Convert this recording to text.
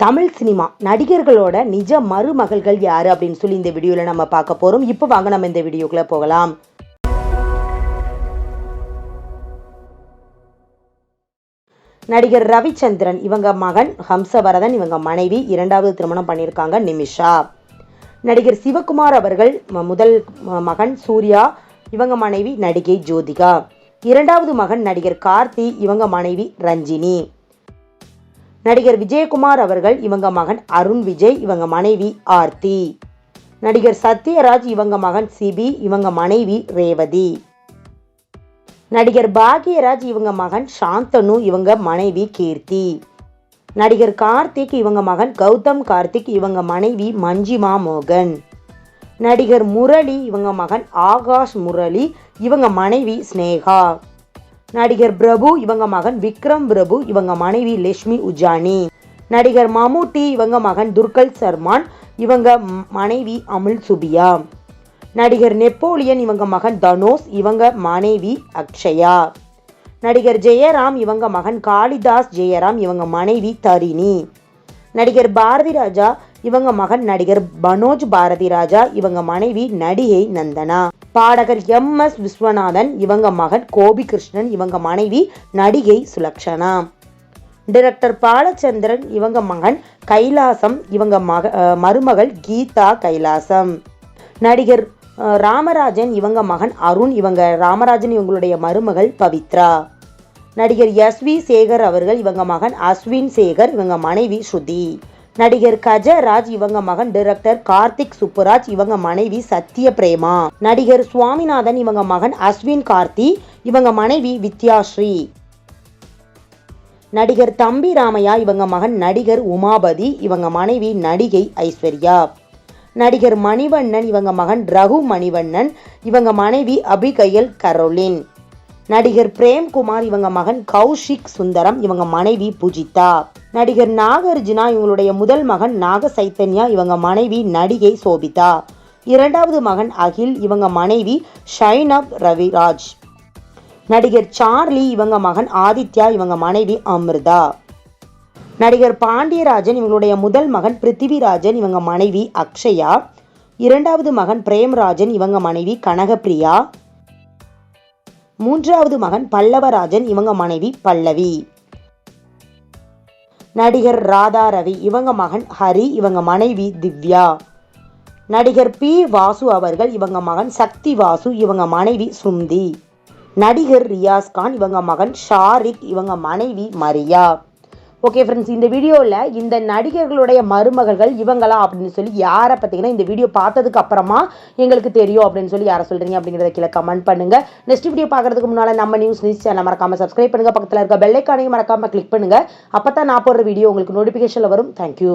Tamil cinema நடிகர்களோட நிஜ மருமகள்கள் யாரு அப்படின்னு சொல்லி இந்த வீடியோல நம்ம பார்க்க போறோம். இப்போ வாங்க நம்ம இந்த வீடியோக்குள்ள போகலாம். நடிகர் ரவிச்சந்திரன் இவங்க மகன் ஹம்சவரதன், இவங்க மனைவி, இரண்டாவது திருமணம் பண்ணியிருக்காங்க நிமிஷா. நடிகர் சிவகுமார் அவர்கள் முதல் மகன் சூர்யா, இவங்க மனைவி நடிகை ஜோதிகா. இரண்டாவது மகன் நடிகர் கார்த்தி, இவங்க மனைவி ரஞ்சினி. நடிகர் விஜயகுமார் அவர்கள் இவங்க மகன் அருண் விஜய், இவங்க மனைவி ஆர்த்தி. நடிகர் சத்யராஜ் இவங்க மகன் சிபி, இவங்க மனைவி ரேவதி. நடிகர் பாக்யராஜ் இவங்க மகன் சாந்தனு, இவங்க மனைவி கீர்த்தி. நடிகர் கார்த்திக் இவங்க மகன் கௌதம் கார்த்திக், இவங்க மனைவி மஞ்சிமா மோகன். நடிகர் முரளி இவங்க மகன் ஆகாஷ் முரளி, இவங்க மனைவி ஸ்னேகா. நடிகர் பிரபு இவங்க மகன் விக்ரம் பிரபு, இவங்க மனைவி லட்சுமி உஜானி. நடிகர் மம்முட்டி இவங்க மகன் துர்கல் சர்மான், இவங்க மனைவி அமுல் சுபியா. நடிகர் நெப்போலியன் இவங்க மகன் தனுஷ், இவங்க மனைவி அக்ஷயா. நடிகர் ஜெயராம் இவங்க மகன் காளிதாஸ் ஜெயராம், இவங்க மனைவி தரிணி. நடிகர் பாரதி ராஜா இவங்க மகன் நடிகர் மனோஜ் பாரதி ராஜா, இவங்க மனைவி நடிகை நந்தனா. பாடகர் MS விஸ்வநாதன் இவங்க மகன் கோபி கிருஷ்ணன், இவங்க மனைவி நடிகை சுலக்ஷனா. டைரக்டர் பாலச்சந்திரன் இவங்க மகன் கைலாசம், இவங்க மருமகள் கீதா கைலாசம். நடிகர் ராமராஜன் இவங்க மகன் அருண், இவங்க ராமராஜன் இவங்களுடைய மருமகள் பவித்ரா. நடிகர் SV சேகர் அவர்கள் இவங்க மகன் அஸ்வின் சேகர், இவங்க மனைவி ஸ்ருதி. நடிகர் கஜராஜ் இவங்க மகன் டைரக்டர் கார்த்திக் சுப்புராஜ், இவங்க மனைவி சத்ய பிரேமா. நடிகர் சுவாமிநாதன் இவங்க மகன் அஸ்வின் கார்த்தி, இவங்க மனைவி வித்யாஸ்ரீ. நடிகர் தம்பி ராமையா இவங்க மகன் நடிகர் உமாபதி, இவங்க மனைவி நடிகை ஐஸ்வர்யா. நடிகர் மணிவண்ணன் இவங்க மகன் ரகு மணிவண்ணன், இவங்க மனைவி அபிகையல் கரோலின். நடிகர் பிரேம்குமார் இவங்க மகன் கௌஷிக் சுந்தரம், இவங்க மனைவி புஜிதா. நடிகர் நாகார்ஜுனா இவங்களுடைய முதல் மகன் நாக சைத்தன்யா, இவங்க மனைவி நடிகை சோபிதா. இரண்டாவது மகன் அகில், இவங்க மனைவி ஷைனப் ரவிராஜ். நடிகர் சார்லி இவங்க மகன் ஆதித்யா, இவங்க மனைவி அமிர்தா. நடிகர் பாண்டியராஜன் இவங்களுடைய முதல் மகன் பிருத்திவிராஜன், இவங்க மனைவி அக்ஷயா. இரண்டாவது மகன் பிரேம்ராஜன், இவங்க மனைவி கனகப்பிரியா. மூன்றாவது மகன் பல்லவராஜன், இவங்க மனைவி பல்லவி. நடிகர் ராதா ரவி இவங்க மகன் ஹரி, இவங்க மனைவி திவ்யா. நடிகர் P வாசு அவர்கள் இவங்க மகன் சக்தி வாசு, இவங்க மனைவி சுந்தி. நடிகர் ரியாஸ் கான் இவங்க மகன் ஷாரிக், இவங்க மனைவி மரியா. ஓகே ஃப்ரெண்ட்ஸ், இந்த வீடியோவில் இந்த நடிகர்களுடைய மருமகள்கள் இவங்களா அப்படின்னு சொல்லி யாரை பார்த்தீங்கன்னா இந்த வீடியோ பார்த்ததுக்கு அப்புறமா எங்களுக்கு தெரியும் அப்படின்னு சொல்லி யாரை சொல்கிறீங்க அப்படிங்கிறத கீழே கமெண்ட் பண்ணுங்க. நெக்ஸ்ட் வீடியோ பார்க்கறதுக்கு முன்னால் நம்ம நியூஸ் சேனல் மறக்காம சப்ஸ்கிரைப் பண்ணுங்க, பக்கத்தில் இருக்க பெல் ஐகானையும் மறக்காம கிளிக் பண்ணுங்க. அப்போ தான் நான் போடுற வீடியோ உங்களுக்கு நோட்டிஃபிகேஷனில் வரும். தேங்க்யூ.